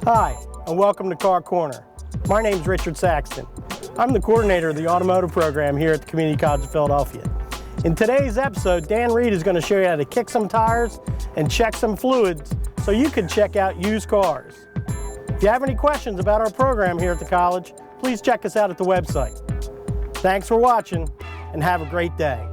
Hi, and welcome to Car Corner. My name's Richard Saxton. I'm the coordinator of the automotive program here at the Community College of Philadelphia. In today's episode, Dan Reed is going to show you how to kick some tires and check some fluids so you can check out used cars. If you have any questions about our program here at the college, please check us out at the website. Thanks for watching, and have a great day.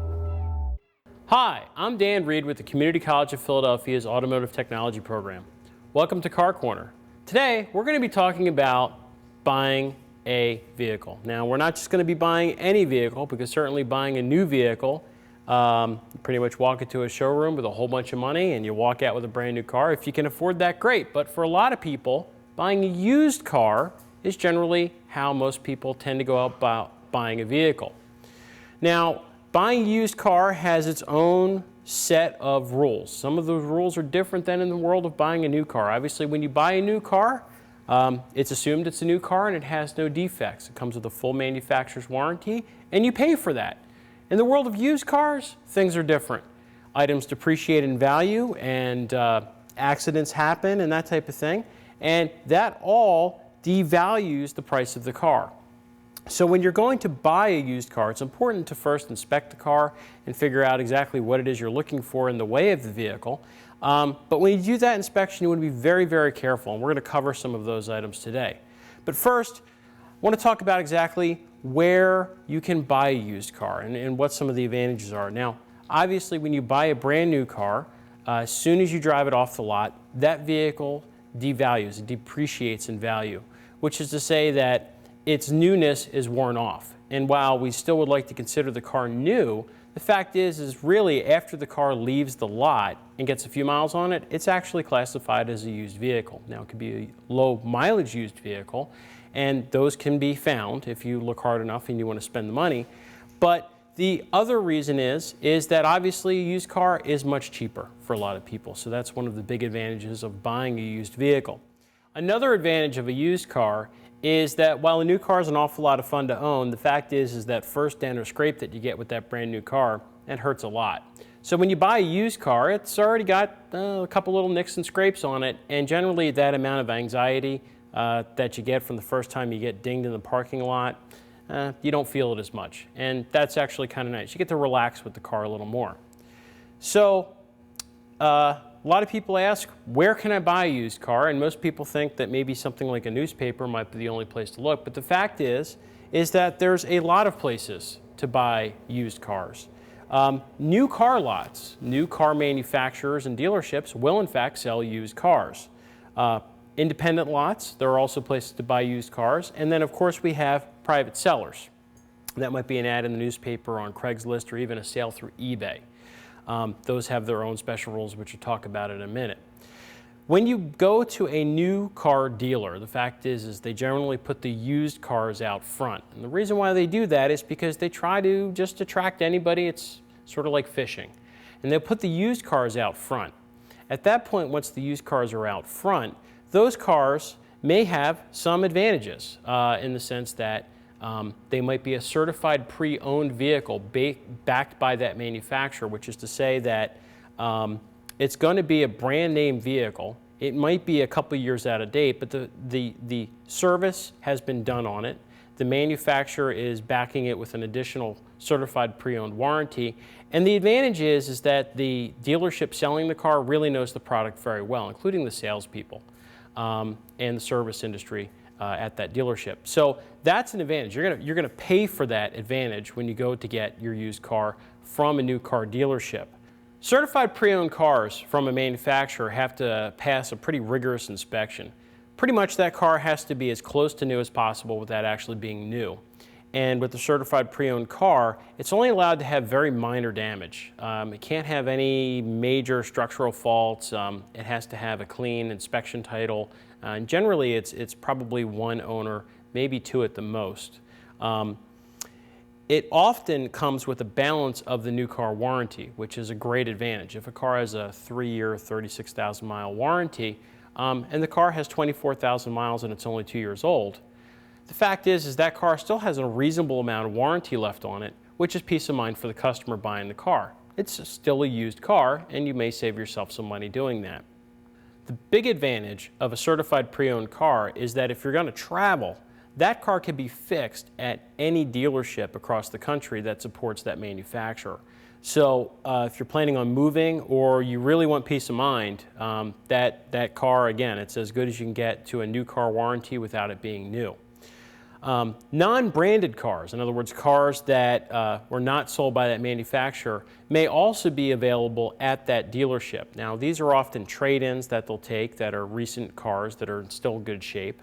Hi, I'm Dan Reed with the Community College of Philadelphia's Automotive Technology program. Welcome to Car Corner. Today, we're going to be talking about buying a vehicle. Now, we're not just going to be buying any vehicle, because certainly buying a new vehicle, you pretty much walk into a showroom with a whole bunch of money and you walk out with a brand new car. If you can afford that, great. But for a lot of people, buying a used car is generally how most people tend to go about buying a vehicle. Now, buying a used car has its own set of rules. Some of those rules are different than in the world of buying a new car. Obviously, when you buy a new car, it's assumed it's a new car and it has no defects. It comes with a full manufacturer's warranty, and you pay for that. In the world of used cars, things are different. Items depreciate in value, and accidents happen and that type of thing, and that all devalues the price of the car. So when you're going to buy a used car, it's important to first inspect the car and figure out exactly what it is you're looking for in the way of the vehicle. But when you do that inspection, you want to be very, very careful, and we're going to cover some of those items today. But first, I want to talk about exactly where you can buy a used car and what some of the advantages are. Now, obviously, when you buy a brand new car, as soon as you drive it off the lot, that vehicle devalues, it depreciates in value, which is to say that its newness is worn off. And while we still would like to consider the car new, the fact is really after the car leaves the lot and gets a few miles on it, it's actually classified as a used vehicle. Now, it could be a low mileage used vehicle, and those can be found if you look hard enough and you want to spend the money. But the other reason is that obviously a used car is much cheaper for a lot of people. So that's one of the big advantages of buying a used vehicle. Another advantage of a used car is that while a new car is an awful lot of fun to own, the fact is that first dent or scrape that you get with that brand new car, that hurts a lot. So when you buy a used car, it's already got a couple little nicks and scrapes on it, and generally that amount of anxiety that you get from the first time you get dinged in the parking lot, you don't feel it as much. And that's actually kind of nice. You get to relax with the car a little more. So a lot of people ask, where can I buy a used car? And most people think that maybe something like a newspaper might be the only place to look. But the fact is that there's a lot of places to buy used cars. New car lots, new car manufacturers and dealerships will in fact sell used cars. Independent lots, there are also places to buy used cars. And then of course we have private sellers. That might be an ad in the newspaper, on Craigslist, or even a sale through eBay. Those have their own special rules, which we'll talk about in a minute. When you go to a new car dealer, the fact is they generally put the used cars out front. And the reason why they do that is because they try to just attract anybody. It's sort of like fishing. And they'll put the used cars out front. At that point, once the used cars are out front, those cars may have some advantages in the sense that they might be a certified pre-owned vehicle backed by that manufacturer, which is to say that it's going to be a brand name vehicle. It might be a couple years out of date, but the service has been done on it. The manufacturer is backing it with an additional certified pre-owned warranty. And the advantage is that the dealership selling the car really knows the product very well, including the salespeople and the service industry at that dealership. So that's an advantage. You're going to pay for that advantage when you go to get your used car from a new car dealership. Certified pre-owned cars from a manufacturer have to pass a pretty rigorous inspection. Pretty much that car has to be as close to new as possible without actually being new. And with the certified pre-owned car, it's only allowed to have very minor damage. It can't have any major structural faults. It has to have a clean inspection title. And generally, it's probably one owner, maybe two at the most. It often comes with a balance of the new car warranty, which is a great advantage. If a car has a 3-year, 36,000-mile warranty, and the car has 24,000 miles and it's only 2 years old, the fact is that car still has a reasonable amount of warranty left on it, which is peace of mind for the customer buying the car. It's still a used car, and you may save yourself some money doing that. The big advantage of a certified pre-owned car is that if you're going to travel, that car can be fixed at any dealership across the country that supports that manufacturer. So if you're planning on moving or you really want peace of mind, that car, again, it's as good as you can get to a new car warranty without it being new. Non-branded cars, in other words, cars that were not sold by that manufacturer, may also be available at that dealership. Now, these are often trade-ins that they'll take that are recent cars that are in still good shape.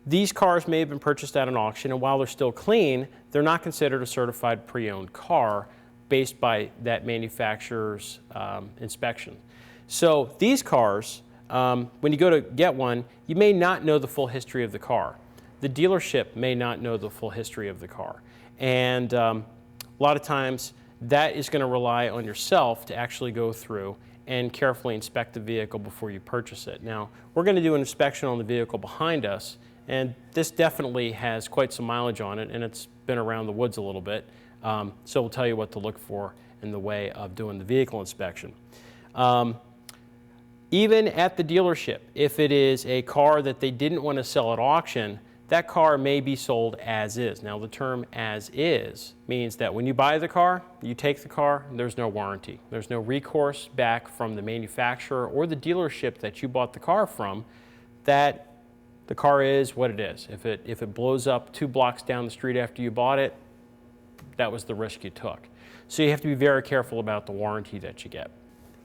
These cars may have been purchased at an auction, and while they're still clean, they're not considered a certified pre-owned car based by that manufacturer's inspection. So these cars, when you go to get one, you may not know the full history of the car. The dealership may not know the full history of the car. And a lot of times that is going to rely on yourself to actually go through and carefully inspect the vehicle before you purchase it. Now, we're going to do an inspection on the vehicle behind us, and this definitely has quite some mileage on it, and it's been around the woods a little bit. So we'll tell you what to look for in the way of doing the vehicle inspection. Even at the dealership, if it is a car that they didn't want to sell at auction, that car may be sold as is. Now, the term as is means that when you buy the car, you take the car, there's no warranty. There's no recourse back from the manufacturer or the dealership that you bought the car from, that the car is what it is. If it blows up 2 blocks down the street after you bought it, that was the risk you took. So you have to be very careful about the warranty that you get.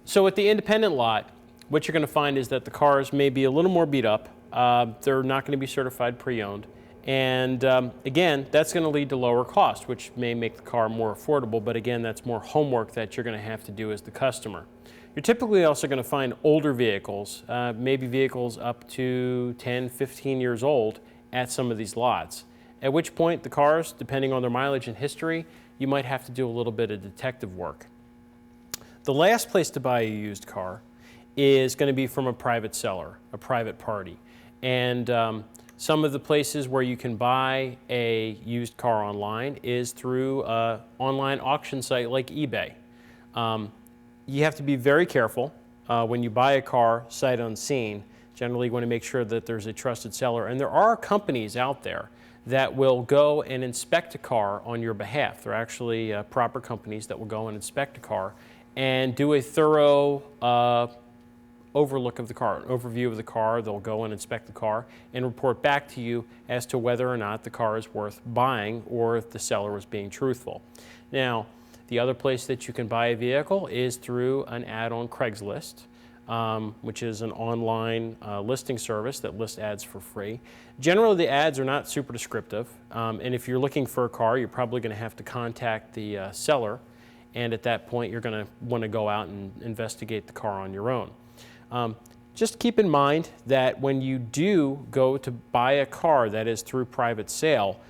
So at the independent lot, what you're going to find is that the cars may be a little more beat up. They're not going to be certified pre-owned. And again, that's going to lead to lower cost, which may make the car more affordable. But again, that's more homework that you're going to have to do as the customer. You're typically also going to find older vehicles, maybe vehicles up to 10, 15 years old at some of these lots. At which point the cars, depending on their mileage and history, you might have to do a little bit of detective work. The last place to buy a used car is going to be from a private seller, a private party. And some of the places where you can buy a used car online is through an online auction site like eBay. You have to be very careful when you buy a car sight unseen. Generally, you want to make sure that there's a trusted seller. And there are companies out there that will go and inspect a car on your behalf. They're actually proper companies that will go and inspect a car and do a thorough overlook of the car, an overview of the car. They'll go and inspect the car and report back to you as to whether or not the car is worth buying or if the seller was being truthful. Now, the other place that you can buy a vehicle is through an ad on Craigslist, which is an online listing service that lists ads for free. Generally, the ads are not super descriptive, and if you're looking for a car, you're probably going to have to contact the seller, and at that point, you're going to want to go out and investigate the car on your own. Just keep in mind that when you do go to buy a car that is through private sale,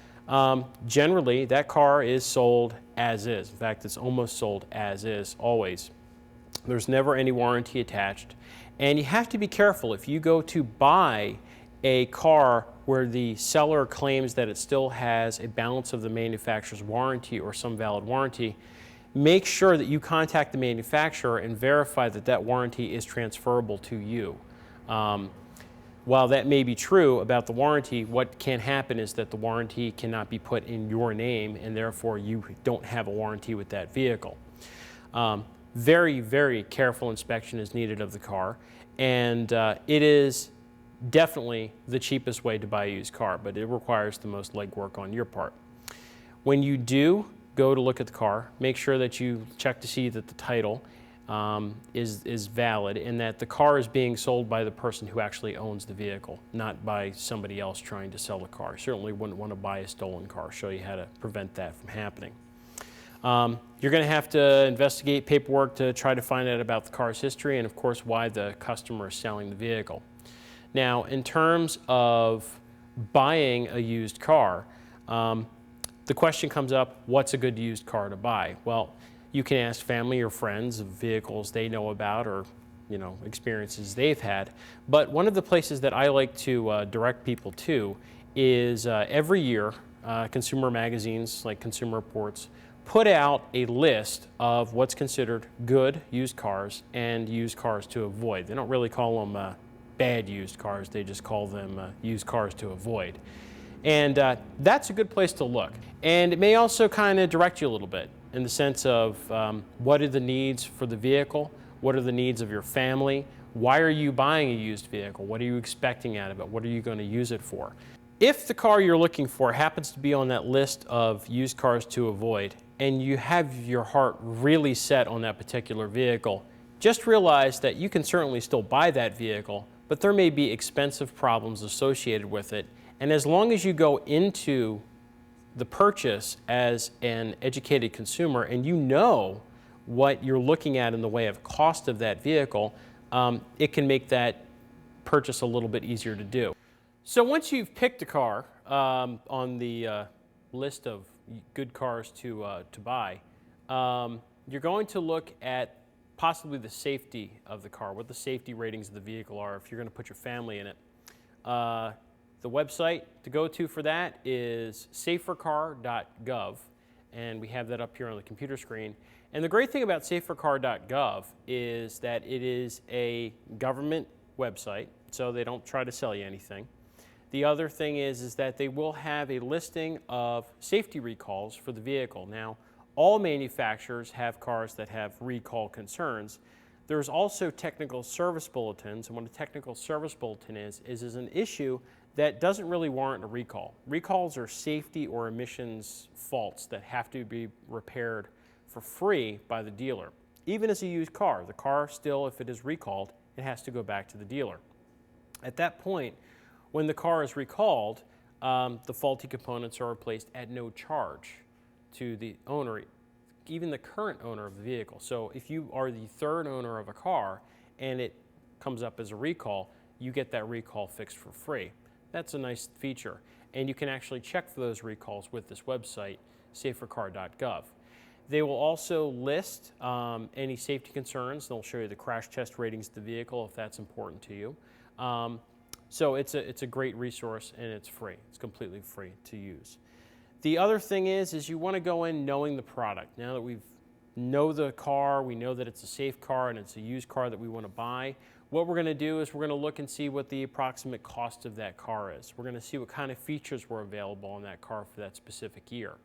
generally that car is sold as is. In fact, it's almost sold as is always. There's never any warranty attached. And you have to be careful if you go to buy a car where the seller claims that it still has a balance of the manufacturer's warranty or some valid warranty. Make sure that you contact the manufacturer and verify that that warranty is transferable to you. While that may be true about the warranty, what can happen is that the warranty cannot be put in your name, and therefore you don't have a warranty with that vehicle. Very, very careful inspection is needed of the car, and it is definitely the cheapest way to buy a used car, but it requires the most legwork on your part. When you do go to look at the car, make sure that you check to see that the title is valid and that the car is being sold by the person who actually owns the vehicle, not by somebody else trying to sell the car. You certainly wouldn't want to buy a stolen car. Show you how to prevent that from happening. You're going to have to investigate paperwork to try to find out about the car's history and, of course, why the customer is selling the vehicle. Now, in terms of buying a used car, the question comes up, what's a good used car to buy? Well, you can ask family or friends of vehicles they know about or experiences they've had. But one of the places that I like to direct people to is every year consumer magazines like Consumer Reports put out a list of what's considered good used cars and used cars to avoid. They don't really call them bad used cars, they just call them used cars to avoid. And that's a good place to look. And it may also kind of direct you a little bit in the sense of what are the needs for the vehicle, what are the needs of your family, why are you buying a used vehicle, what are you expecting out of it, what are you going to use it for. If the car you're looking for happens to be on that list of used cars to avoid, and you have your heart really set on that particular vehicle, just realize that you can certainly still buy that vehicle, but there may be expensive problems associated with it. And as long as you go into the purchase as an educated consumer and you know what you're looking at in the way of cost of that vehicle, it can make that purchase a little bit easier to do. So once you've picked a car on the list of good cars to buy, you're going to look at possibly the safety of the car, what the safety ratings of the vehicle are if you're going to put your family in it. The website to go to for that is safercar.gov, and we have that up here on the computer screen. And the great thing about safercar.gov is that it is a government website, so they don't try to sell you anything. The other thing is that they will have a listing of safety recalls for the vehicle. Now, all manufacturers have cars that have recall concerns. There's also technical service bulletins, and what a technical service bulletin is an issue that doesn't really warrant a recall. Recalls are safety or emissions faults that have to be repaired for free by the dealer. Even as a used car, the car still, if it is recalled, it has to go back to the dealer. At that point, when the car is recalled, the faulty components are replaced at no charge to the owner, even the current owner of the vehicle. So if you are the third owner of a car and it comes up as a recall, you get that recall fixed for free. That's a nice feature. And you can actually check for those recalls with this website, safercar.gov. They will also list any safety concerns. They'll show you the crash test ratings of the vehicle if that's important to you. So it's a great resource, and it's free. It's completely free to use. The other thing is you want to go in knowing the product. Now that we know the car, we know that it's a safe car and it's a used car that we want to buy, what we're going to do is we're going to look and see what the approximate cost of that car is. We're going to see what kind of features were available on that car for that specific year.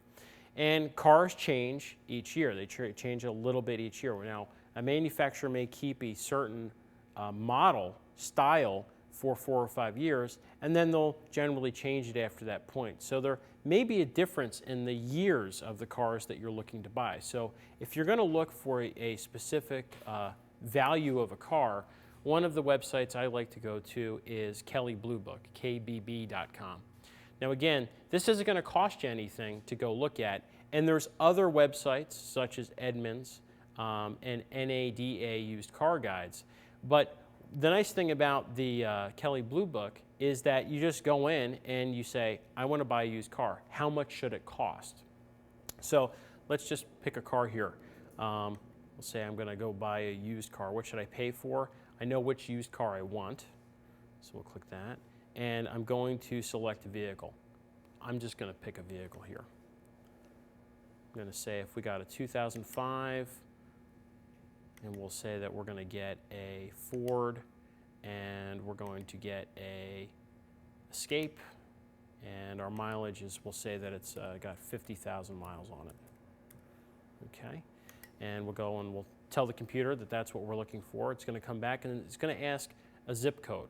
And cars change each year. They change a little bit each year. Now, a manufacturer may keep a certain model, style, for 4 or 5 years, and then they'll generally change it after that point. So there may be a difference in the years of the cars that you're looking to buy. So if you're going to look for a specific value of a car, one of the websites I like to go to is Kelley Blue Book, kbb.com. Now again, this isn't going to cost you anything to go look at, and there's other websites such as Edmunds and NADA used car guides. But the nice thing about the Kelley Blue Book is that you just go in and you say, I want to buy a used car. How much should it cost? So let's just pick a car here. Let's say I'm going to go buy a used car. What should I pay for? I know which used car I want, so we'll click that. And I'm going to select a vehicle. I'm just going to pick a vehicle here. I'm going to say if we got a 2005, and we'll say that we're going to get a Ford, and we're going to get a Escape, and our mileage is, we'll say that it's got 50,000 miles on it. Okay, and we'll go and we'll tell the computer that that's what we're looking for. It's going to come back and it's going to ask a zip code.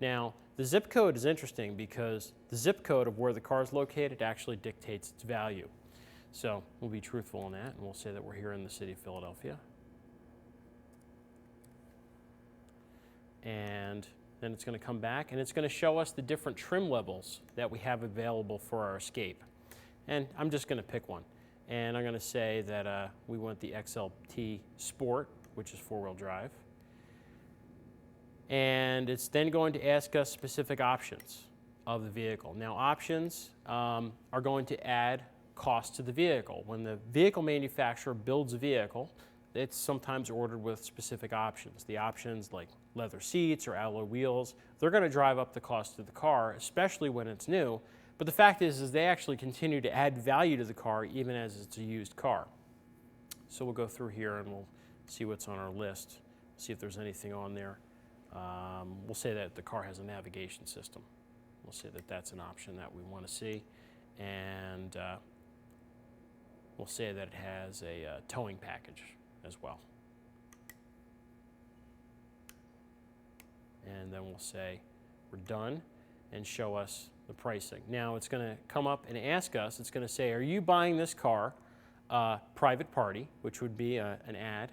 Now, the zip code is interesting because the zip code of where the car is located actually dictates its value. So we'll be truthful in that, and we'll say that we're here in the city of Philadelphia. And then it's going to come back and it's going to show us the different trim levels that we have available for our Escape. And I'm just going to pick one. And I'm going to say that we want the XLT Sport, which is 4-wheel drive. And it's then going to ask us specific options of the vehicle. Now, options are going to add cost to the vehicle. When the vehicle manufacturer builds a vehicle, it's sometimes ordered with specific options. The options like leather seats or alloy wheels, they're going to drive up the cost of the car, especially when it's new. But the fact is they actually continue to add value to the car even as it's a used car. So we'll go through here and we'll see what's on our list, see if there's anything on there. We'll say that the car has a navigation system. We'll say that that's an option that we want to see. And we'll say that it has a towing package as well. And then we'll say we're done and show us the pricing. Now it's going to come up and ask us, it's going to say, are you buying this car private party, which would be an ad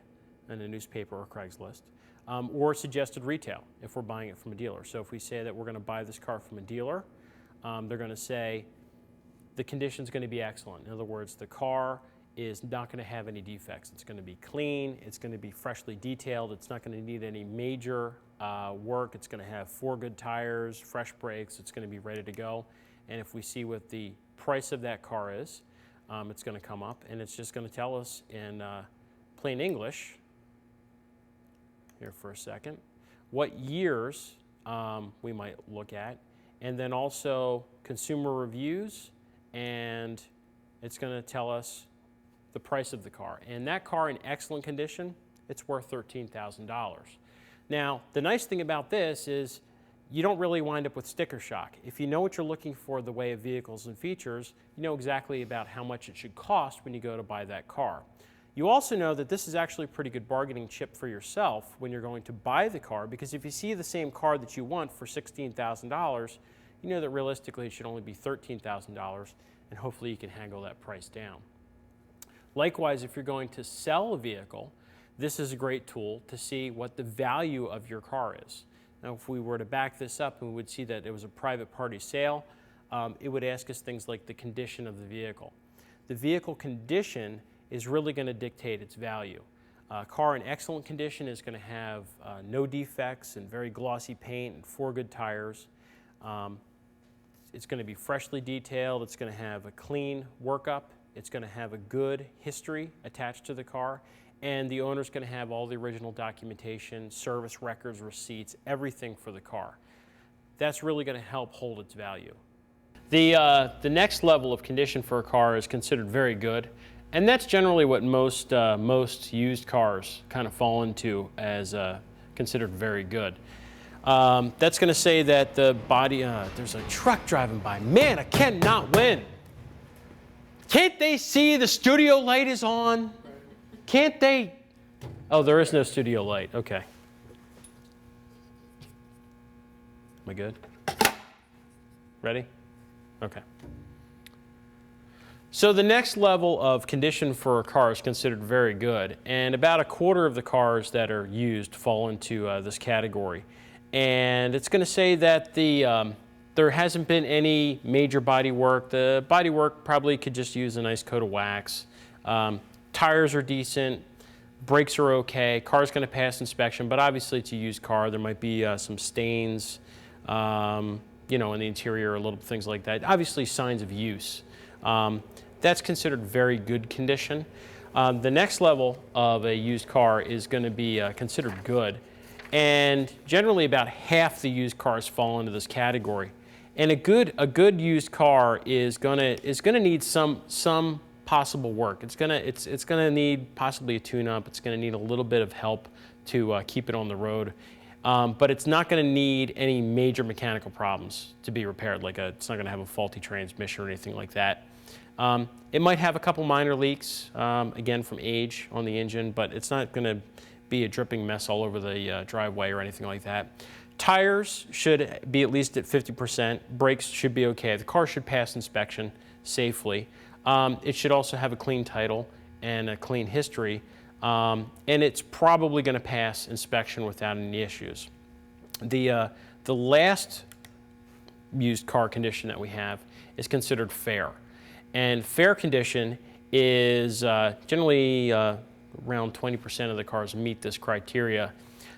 in a newspaper or Craigslist, or suggested retail if we're buying it from a dealer. So if we say that we're going to buy this car from a dealer, they're going to say the condition is going to be excellent. In other words, the car is not going to have any defects. It's going to be clean. It's going to be freshly detailed. It's not going to need any major work. It's going to have 4 good tires, fresh brakes. It's going to be ready to go. And if we see what the price of that car is, it's going to come up and it's just going to tell us in plain English, here for a second, what years we might look at, and then also consumer reviews, and it's going to tell us the price of the car. And that car in excellent condition, it's worth $13,000. Now, the nice thing about this is you don't really wind up with sticker shock. If you know what you're looking for the way of vehicles and features, you know exactly about how much it should cost when you go to buy that car. You also know that this is actually a pretty good bargaining chip for yourself when you're going to buy the car, because if you see the same car that you want for $16,000, you know that realistically it should only be $13,000, and hopefully you can haggle that price down. Likewise, if you're going to sell a vehicle, this is a great tool to see what the value of your car is. Now, if we were to back this up and we would see that it was a private party sale, it would ask us things like the condition of the vehicle. The vehicle condition is really going to dictate its value. A car in excellent condition is going to have no defects and very glossy paint and 4 good tires. It's going to be freshly detailed. It's going to have a clean workup. It's going to have a good history attached to the car. And the owner's going to have all the original documentation, service records, receipts, everything for the car. That's really going to help hold its value. The next level of condition for a car is considered very good. And that's generally what most used cars kind of fall into as considered very good. That's going to say that the body, there's a truck driving by. Man, I cannot win. Can't they see the studio light is on? Can't they? Oh, there is no studio light. Okay. Am I good? Ready? Okay. So the next level of condition for a car is considered very good, and about 1/4 of the cars that are used fall into this category. And it's going to say that there hasn't been any major body work. The body work probably could just use a nice coat of wax. Tires are decent. Brakes are okay. Car's going to pass inspection, but obviously it's a used car. There might be some stains, you know, in the interior, or little things like that. Obviously signs of use. That's considered very good condition. The next level of a used car is going to be considered good. And generally about half the used cars fall into this category. And a good used car is gonna need some possible work. It's gonna need possibly a tune-up. It's gonna need a little bit of help to keep it on the road. But it's not gonna need any major mechanical problems to be repaired. It's not gonna have a faulty transmission or anything like that. It might have a couple minor leaks, again from age on the engine, but it's not gonna be a dripping mess all over the driveway or anything like that. Tires should be at least at 50%. Brakes should be okay. The car should pass inspection safely. It should also have a clean title and a clean history, and it's probably going to pass inspection without any issues. The last used car condition that we have is considered fair, and fair condition is generally around 20% of the cars meet this criteria.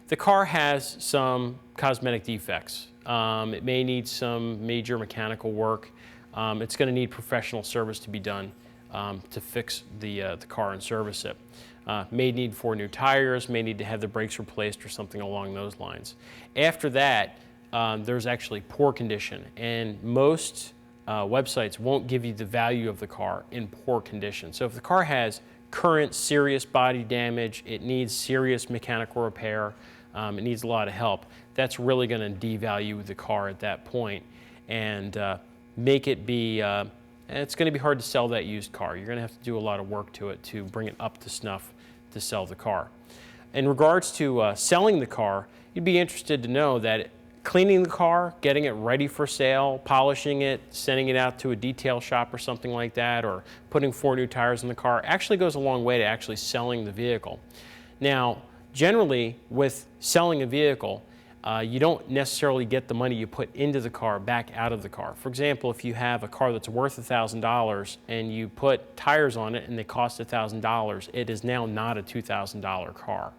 The car has some cosmetic defects. It may need some major mechanical work. It's going to need professional service to be done to fix the car and service it. May need 4 new tires, may need to have the brakes replaced or something along those lines. After that, there's actually poor condition, and most websites won't give you the value of the car in poor condition. So if the car has current serious body damage, it needs serious mechanical repair, it needs a lot of help, that's really going to devalue the car at that point and make it be, it's going to be hard to sell that used car. You're going to have to do a lot of work to it to bring it up to snuff to sell the car. In regards to selling the car, you'd be interested to know that cleaning the car, getting it ready for sale, polishing it, sending it out to a detail shop or something like that, or putting 4 new tires in the car actually goes a long way to actually selling the vehicle. Now, generally with selling a vehicle, you don't necessarily get the money you put into the car back out of the car. For example, if you have a car that's worth $1,000 and you put tires on it and they cost $1,000, it is now not a $2,000 car.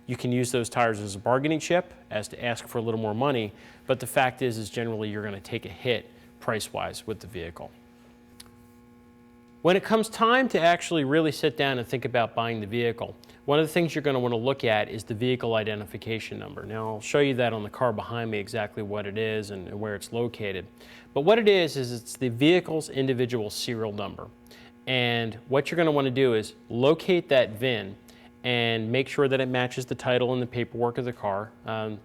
You can use those tires as a bargaining chip, as to ask for a little more money, but the fact is generally you're going to take a hit price-wise with the vehicle. When it comes time to actually really sit down and think about buying the vehicle, one of the things you're going to want to look at is the vehicle identification number. Now, I'll show you that on the car behind me exactly what it is and where it's located. But what it is it's the vehicle's individual serial number. And what you're going to want to do is locate that VIN and make sure that it matches the title and the paperwork of the car.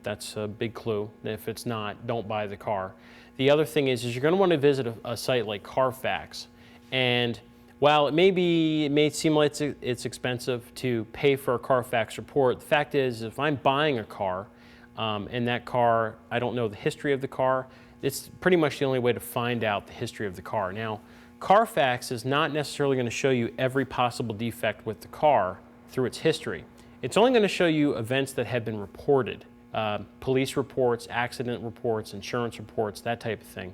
That's a big clue. If it's not, don't buy the car. The other thing is you're going to want to visit a site like Carfax. And while it may seem like it's expensive to pay for a Carfax report, the fact is if I'm buying a car and that car, I don't know the history of the car, it's pretty much the only way to find out the history of the car. Now, Carfax is not necessarily going to show you every possible defect with the car through its history. It's only going to show you events that have been reported, police reports, accident reports, insurance reports, that type of thing.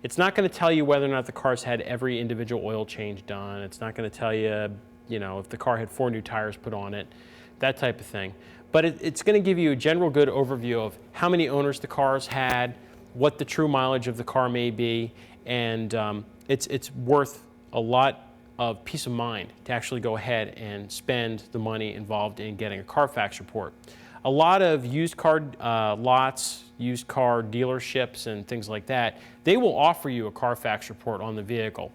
It's not going to tell you whether or not the car's had every individual oil change done. It's not going to tell you, if the car had 4 new tires put on it, that type of thing. But it's going to give you a general good overview of how many owners the car's had, what the true mileage of the car may be, and it's worth a lot of peace of mind to actually go ahead and spend the money involved in getting a Carfax report. A lot of used car lots, used car dealerships and things like that, they will offer you a Carfax report on the vehicle.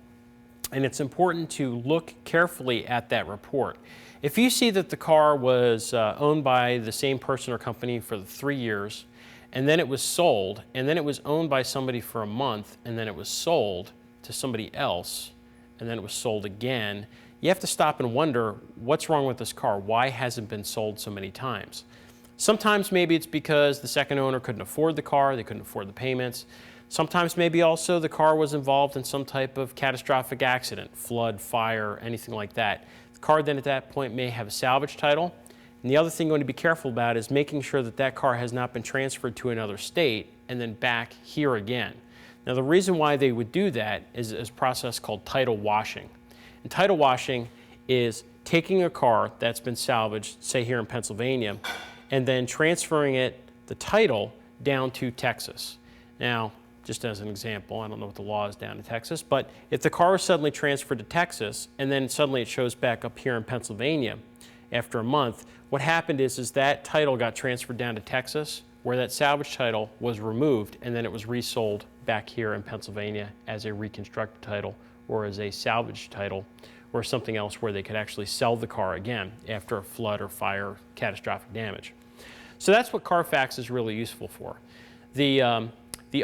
And it's important to look carefully at that report. If you see that the car was owned by the same person or company for 3 years, and then it was sold, and then it was owned by somebody for a month, and then it was sold to somebody else, and then it was sold again, you have to stop and wonder, what's wrong with this car? Why hasn't it been sold so many times? Sometimes maybe it's because the second owner couldn't afford the car, they couldn't afford the payments. Sometimes maybe also the car was involved in some type of catastrophic accident, flood, fire, anything like that. The car then at that point may have a salvage title. And the other thing you want to be careful about is making sure that that car has not been transferred to another state and then back here again. Now the reason why they would do that is a process called title washing. And title washing is taking a car that's been salvaged, say here in Pennsylvania, and then transferring the title down to Texas. Now, just as an example, I don't know what the law is down in Texas, but if the car was suddenly transferred to Texas and then suddenly it shows back up here in Pennsylvania after a month, what happened is that title got transferred down to Texas, where that salvage title was removed, and then it was resold back here in Pennsylvania as a reconstructed title or as a salvage title or something else where they could actually sell the car again after a flood or fire, catastrophic damage. So that's what Carfax is really useful for. The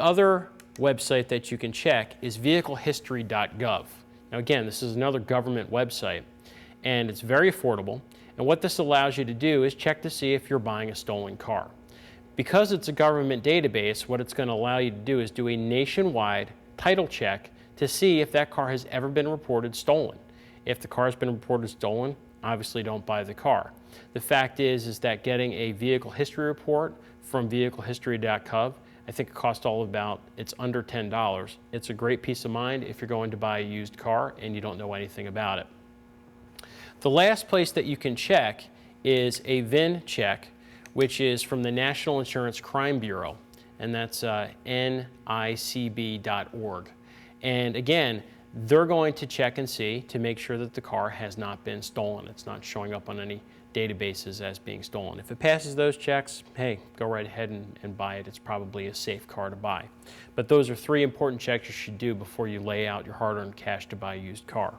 other website that you can check is vehiclehistory.gov. Now again, this is another government website, and it's very affordable. And what this allows you to do is check to see if you're buying a stolen car. Because it's a government database, what it's going to allow you to do is do a nationwide title check to see if that car has ever been reported stolen. If the car has been reported stolen, obviously don't buy the car. The fact is that getting a vehicle history report from vehiclehistory.gov, I think it costs it's under $10. It's a great peace of mind if you're going to buy a used car and you don't know anything about it. The last place that you can check is a VIN check, which is from the National Insurance Crime Bureau, and that's nicb.org. And again, they're going to check and see to make sure that the car has not been stolen. It's not showing up on any databases as being stolen. If it passes those checks, hey, go right ahead and buy it. It's probably a safe car to buy. But those are 3 important checks you should do before you lay out your hard-earned cash to buy a used car.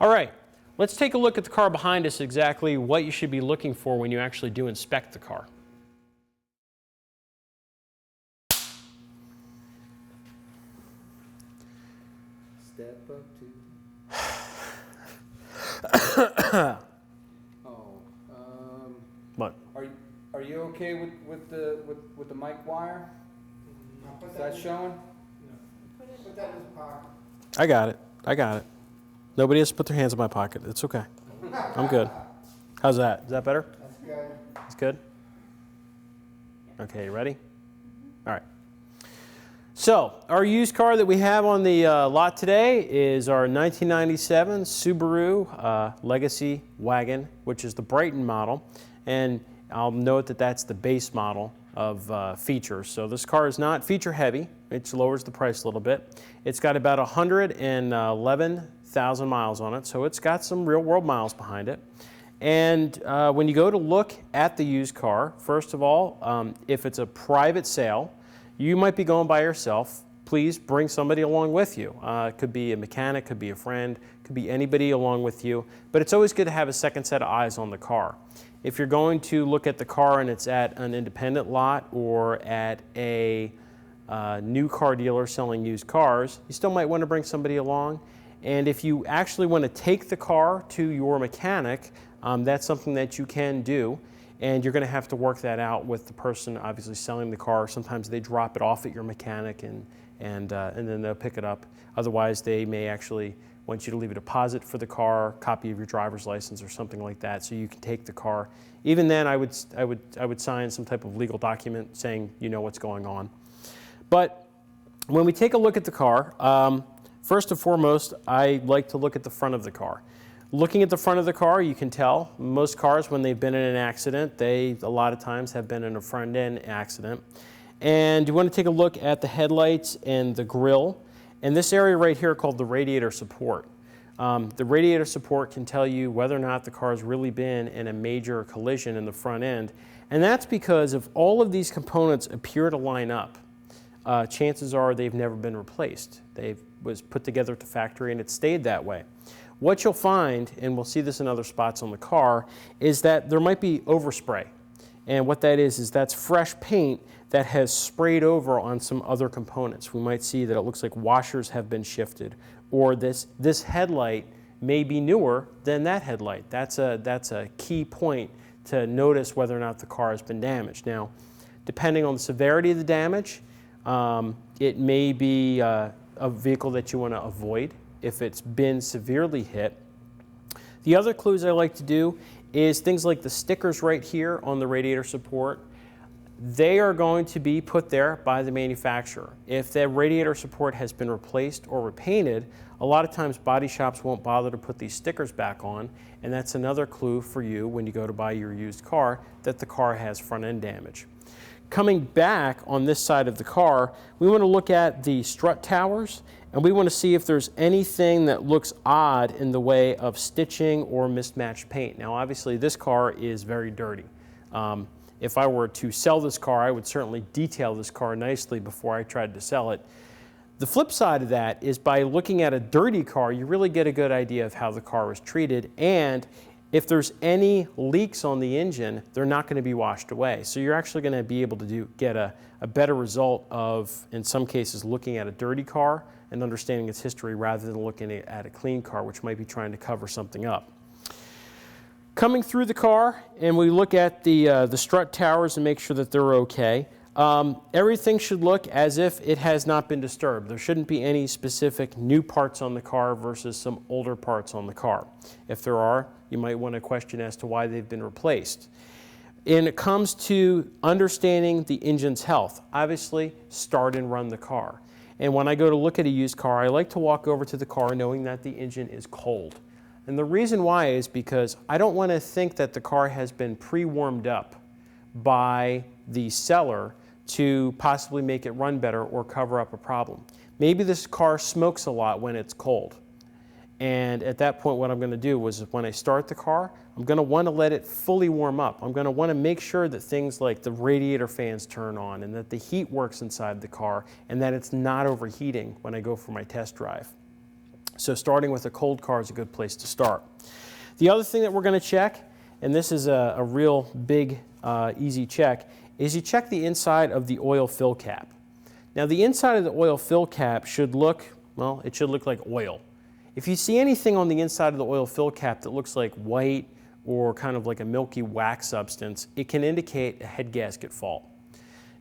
All right, let's take a look at the car behind us, exactly what you should be looking for when you actually do inspect the car. Step up to. What? Are you okay with the mic wire? Is that showing? Put that in his pocket. I got it. I got it. Nobody has to put their hands in my pocket. It's okay. I'm good. How's that? Is that better? That's good. That's good? Okay, you ready? All right. So, our used car that we have on the lot today is our 1997 Subaru Legacy Wagon, which is the Brighton model. And I'll note that that's the base model of features. So this car is not feature heavy, which lowers the price a little bit. It's got about 111,000 miles on it, so it's got some real world miles behind it. And when you go to look at the used car, first of all, if it's a private sale, you might be going by yourself. Please bring somebody along with you. It could be a mechanic, could be a friend, could be anybody along with you, but it's always good to have a second set of eyes on the car. If you're going to look at the car and it's at an independent lot or at a new car dealer selling used cars, you still might want to bring somebody along. And if you actually want to take the car to your mechanic, that's something that you can do. And you're going to have to work that out with the person obviously selling the car. Sometimes they drop it off at your mechanic and then they'll pick it up. Otherwise, they may actually want you to leave a deposit for the car, copy of your driver's license or something like that, so you can take the car. Even then, I would sign some type of legal document saying you know what's going on. But when we take a look at the car, first and foremost, I like to look at the front of the car. Looking at the front of the car, you can tell most cars, when they've been in an accident, they a lot of times have been in a front end accident. And you want to take a look at the headlights and the grille. And this area right here called the radiator support. The radiator support can tell you whether or not the car has really been in a major collision in the front end. And that's because if all of these components appear to line up, chances are they've never been replaced. They was put together at the factory and it stayed that way. What you'll find, and we'll see this in other spots on the car, is that there might be overspray. And what that is that's fresh paint that has sprayed over on some other components. We might see that it looks like washers have been shifted, or this headlight may be newer than that headlight. That's a key point to notice whether or not the car has been damaged. Now, depending on the severity of the damage, it may be a vehicle that you want to avoid if it's been severely hit. The other clues I like to do is things like the stickers right here on the radiator support. They are going to be put there by the manufacturer. If the radiator support has been replaced or repainted, a lot of times body shops won't bother to put these stickers back on, and that's another clue for you when you go to buy your used car that the car has front end damage. Coming back on this side of the car, we want to look at the strut towers, and we want to see if there's anything that looks odd in the way of stitching or mismatched paint. Now obviously this car is very dirty. If I were to sell this car, I would certainly detail this car nicely before I tried to sell it. The flip side of that is by looking at a dirty car, you really get a good idea of how the car was treated, and if there's any leaks on the engine, they're not going to be washed away. So you're actually going to be able to get a better result of, in some cases, looking at a dirty car and understanding its history rather than looking at a clean car, which might be trying to cover something up. Coming through the car, and we look at the strut towers and make sure that they're okay. Everything should look as if it has not been disturbed. There shouldn't be any specific new parts on the car versus some older parts on the car. If there are, you might want to question as to why they've been replaced. And it comes to understanding the engine's health. Obviously, start and run the car. And when I go to look at a used car, I like to walk over to the car knowing that the engine is cold. And the reason why is because I don't want to think that the car has been pre-warmed up by the seller to possibly make it run better or cover up a problem. Maybe this car smokes a lot when it's cold. And at that point, what I'm going to do is when I start the car, I'm going to want to let it fully warm up. I'm going to want to make sure that things like the radiator fans turn on and that the heat works inside the car and that it's not overheating when I go for my test drive. So starting with a cold car is a good place to start. The other thing that we're going to check, and this is a real big, easy check, is you check the inside of the oil fill cap. Now the inside of the oil fill cap should look, well, it should look like oil. If you see anything on the inside of the oil fill cap that looks like white or kind of like a milky wax substance, it can indicate a head gasket fault.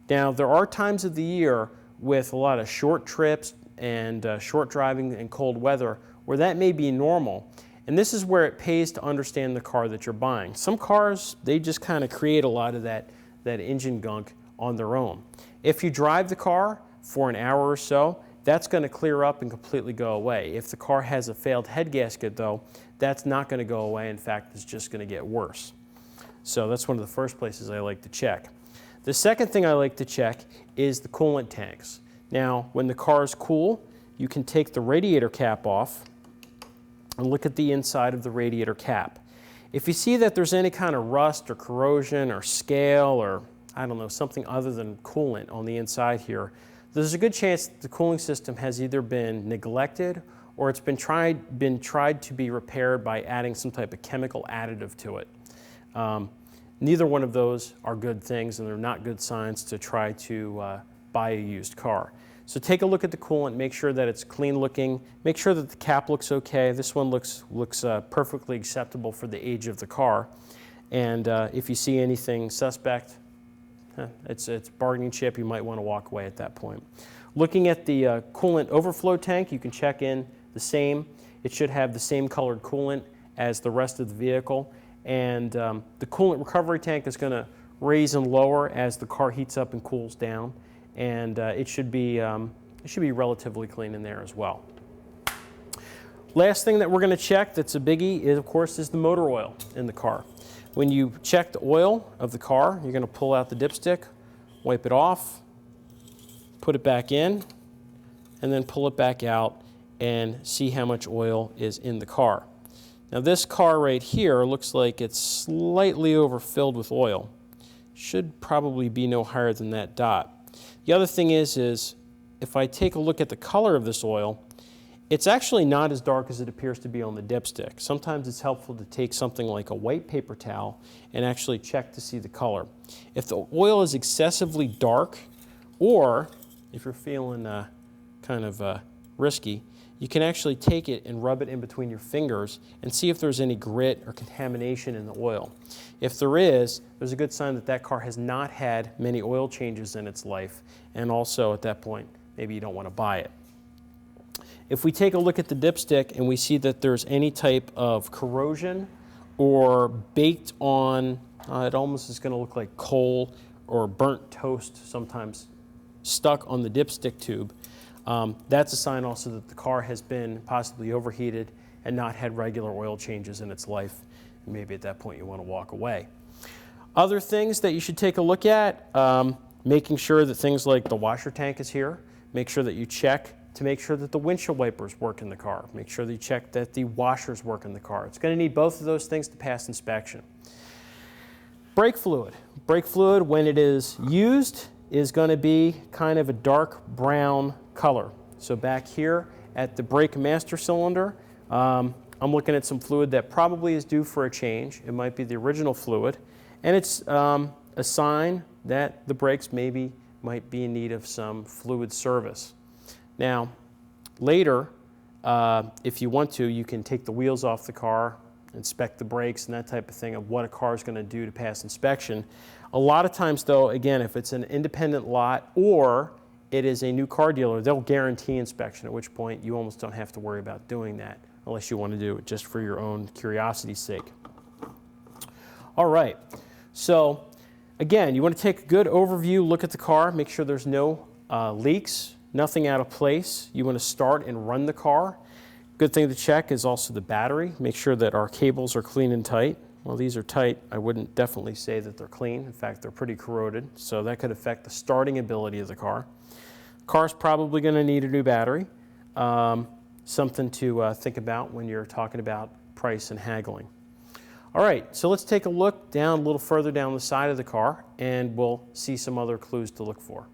Now there are times of the year with a lot of short trips and short driving and cold weather where that may be normal. And this is where it pays to understand the car that you're buying. Some cars, they just kind of create a lot of that engine gunk on their own. If you drive the car for an hour or so, that's going to clear up and completely go away. If the car has a failed head gasket though, that's not going to go away. In fact, it's just going to get worse. So that's one of the first places I like to check. The second thing I like to check is the coolant tanks. Now, when the car is cool, you can take the radiator cap off and look at the inside of the radiator cap. If you see that there's any kind of rust or corrosion or scale or, I don't know, something other than coolant on the inside here, there's a good chance that the cooling system has either been neglected or it's been tried to be repaired by adding some type of chemical additive to it. Neither one of those are good things, and they're not good signs to try to buy a used car. So take a look at the coolant, make sure that it's clean looking, make sure that the cap looks okay. This one looks perfectly acceptable for the age of the car. And if you see anything suspect, it's bargaining chip, you might want to walk away at that point. Looking at the coolant overflow tank, you can check in the same. It should have the same colored coolant as the rest of the vehicle. And the coolant recovery tank is going to raise and lower as the car heats up and cools down. And it should be relatively clean in there as well. Last thing that we're going to check that's a biggie is, of course, is the motor oil in the car. When you check the oil of the car, you're going to pull out the dipstick, wipe it off, put it back in, and then pull it back out and see how much oil is in the car. Now this car right here looks like it's slightly overfilled with oil. Should probably be no higher than that dot. The other thing is if I take a look at the color of this oil, it's actually not as dark as it appears to be on the dipstick. Sometimes it's helpful to take something like a white paper towel and actually check to see the color. If the oil is excessively dark, or if you're feeling kind of risky, you can actually take it and rub it in between your fingers and see if there's any grit or contamination in the oil. If there is, there's a good sign that that car has not had many oil changes in its life, and also at that point, maybe you don't want to buy it. If we take a look at the dipstick and we see that there's any type of corrosion or baked on, it almost is going to look like coal or burnt toast sometimes stuck on the dipstick tube, that's a sign also that the car has been possibly overheated and not had regular oil changes in its life. And maybe at that point you want to walk away. Other things that you should take a look at, making sure that things like the washer tank is here. Make sure that you check to make sure that the windshield wipers work in the car. Make sure that you check that the washers work in the car. It's going to need both of those things to pass inspection. Brake fluid. Brake fluid, when it is used, is going to be kind of a dark brown color. So back here at the brake master cylinder, I'm looking at some fluid that probably is due for a change. It might be the original fluid, and it's a sign that the brakes might be in need of some fluid service. Now, later, if you want to, you can take the wheels off the car, inspect the brakes and that type of thing of what a car is going to do to pass inspection. A lot of times, though, again, if it's an independent lot or it is a new car dealer, they'll guarantee inspection, at which point you almost don't have to worry about doing that unless you want to do it just for your own curiosity's sake. All right, so again, you want to take a good overview, look at the car, make sure there's no leaks, nothing out of place. You want to start and run the car. Good thing to check is also the battery. Make sure that our cables are clean and tight. Well, these are tight. I wouldn't definitely say that they're clean. In fact, they're pretty corroded, so that could affect the starting ability of the car. Car's probably going to need a new battery. Something to think about when you're talking about price and haggling. All right, so let's take a look down a little further down the side of the car and we'll see some other clues to look for.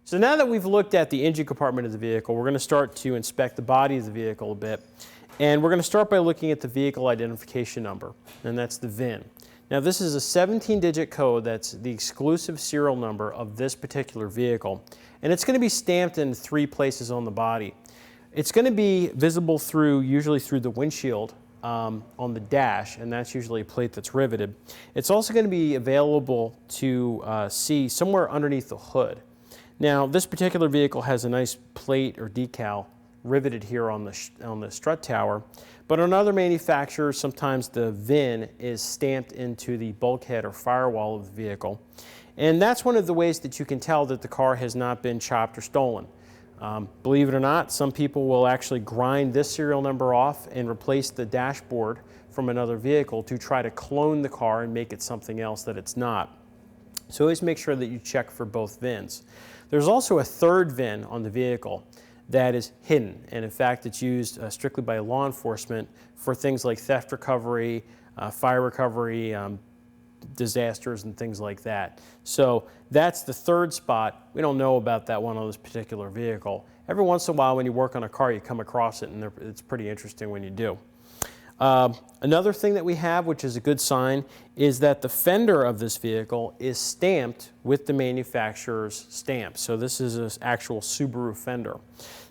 So now that we've looked at the engine compartment of the vehicle, we're going to start to inspect the body of the vehicle a bit. And we're going to start by looking at the vehicle identification number, and that's the VIN. Now this is a 17-digit code that's the exclusive serial number of this particular vehicle. And it's going to be stamped in 3 places on the body. It's going to be visible usually through the windshield on the dash, and that's usually a plate that's riveted. It's also going to be available to see somewhere underneath the hood. Now this particular vehicle has a nice plate or decal riveted here on the strut tower, but on other manufacturers sometimes the VIN is stamped into the bulkhead or firewall of the vehicle. And that's one of the ways that you can tell that the car has not been chopped or stolen. Believe it or not, some people will actually grind this serial number off and replace the dashboard from another vehicle to try to clone the car and make it something else that it's not. So always make sure that you check for both VINs. There's also a third VIN on the vehicle that is hidden, and in fact it's used strictly by law enforcement for things like theft recovery, fire recovery, disasters and things like that. So that's the third spot. We don't know about that one on this particular vehicle. Every once in a while when you work on a car you come across it, and it's pretty interesting when you do. Another thing that we have, which is a good sign, is that the fender of this vehicle is stamped with the manufacturer's stamp. So this is an actual Subaru fender.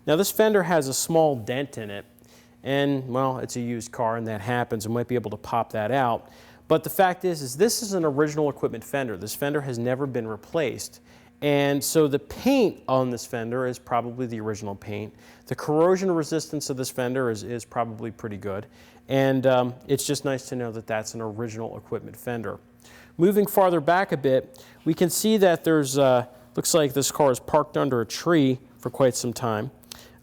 Now this fender has a small dent in it, and well, it's a used car and that happens. We might be able to pop that out. But the fact is this is an original equipment fender. This fender has never been replaced. And so the paint on this fender is probably the original paint. The corrosion resistance of this fender is probably pretty good. And it's just nice to know that that's an original equipment fender. Moving farther back a bit, we can see that there's, looks like this car is parked under a tree for quite some time.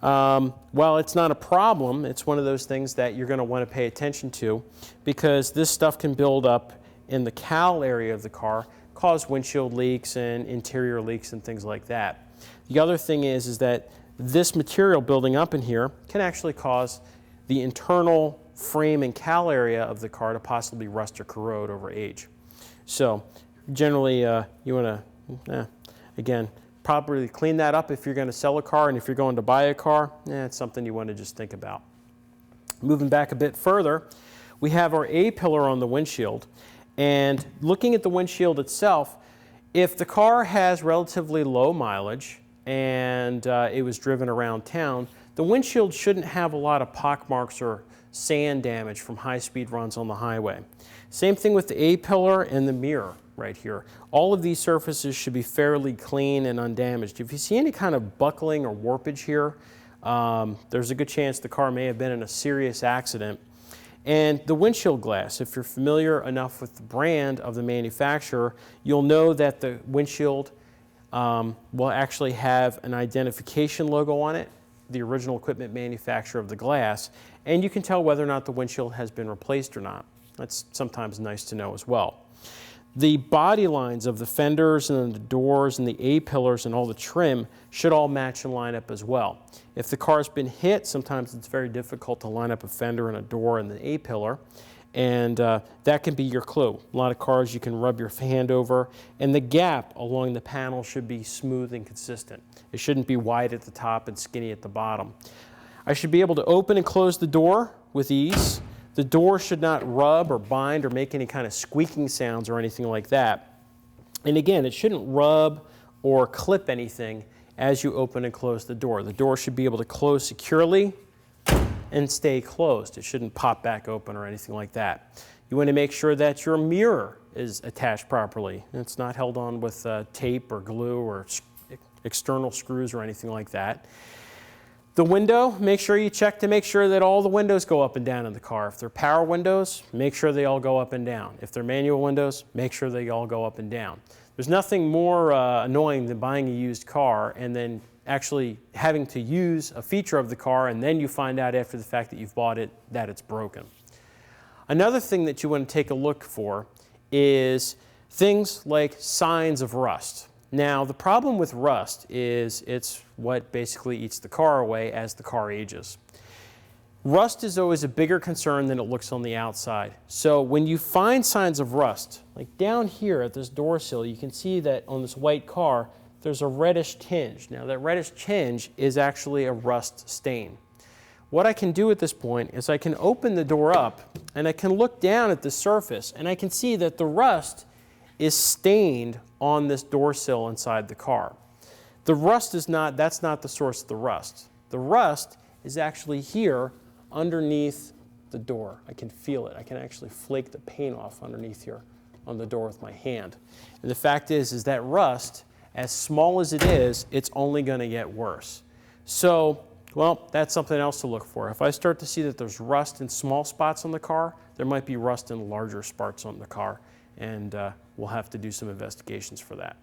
Well, it's not a problem. It's one of those things that you're going to want to pay attention to because this stuff can build up in the cowl area of the car, cause windshield leaks and interior leaks and things like that. The other thing is that this material building up in here can actually cause the internal frame and cowl area of the car to possibly rust or corrode over age. So generally you want to, again, properly clean that up if you're going to sell a car, and if you're going to buy a car, it's something you want to just think about. Moving back a bit further, we have our A-pillar on the windshield. And looking at the windshield itself, if the car has relatively low mileage and it was driven around town, the windshield shouldn't have a lot of pockmarks or sand damage from high-speed runs on the highway. Same thing with the A-pillar and the mirror right here. All of these surfaces should be fairly clean and undamaged. If you see any kind of buckling or warpage here, there's a good chance the car may have been in a serious accident. And the windshield glass, if you're familiar enough with the brand of the manufacturer, you'll know that the windshield will actually have an identification logo on it, the original equipment manufacturer of the glass, and you can tell whether or not the windshield has been replaced or not. That's sometimes nice to know as well. The body lines of the fenders and the doors and the A-pillars and all the trim should all match and line up as well. If the car's been hit, sometimes it's very difficult to line up a fender and a door and the A-pillar, and that can be your clue. A lot of cars you can rub your hand over, and the gap along the panel should be smooth and consistent. It shouldn't be wide at the top and skinny at the bottom. I should be able to open and close the door with ease. The door should not rub or bind or make any kind of squeaking sounds or anything like that. And again, it shouldn't rub or clip anything as you open and close the door. The door should be able to close securely and stay closed. It shouldn't pop back open or anything like that. You want to make sure that your mirror is attached properly. It's not held on with tape or glue or external screws or anything like that. The window, make sure you check to make sure that all the windows go up and down in the car. If they're power windows, make sure they all go up and down. If they're manual windows, make sure they all go up and down. There's nothing more annoying than buying a used car and then actually having to use a feature of the car, and then you find out after the fact that you've bought it that it's broken. Another thing that you want to take a look for is things like signs of rust. Now, the problem with rust is it's what basically eats the car away as the car ages. Rust is always a bigger concern than it looks on the outside. So when you find signs of rust, like down here at this door sill, you can see that on this white car, there's a reddish tinge. Now that reddish tinge is actually a rust stain. What I can do at this point is I can open the door up and I can look down at the surface and I can see that the rust is stained on this door sill inside the car. The rust is not, that's not the source of the rust. The rust is actually here underneath the door. I can feel it. I can actually flake the paint off underneath here on the door with my hand. And the fact is that rust, as small as it is, it's only going to get worse. So, well, that's something else to look for. If I start to see that there's rust in small spots on the car, there might be rust in larger spots on the car, and we'll have to do some investigations for that.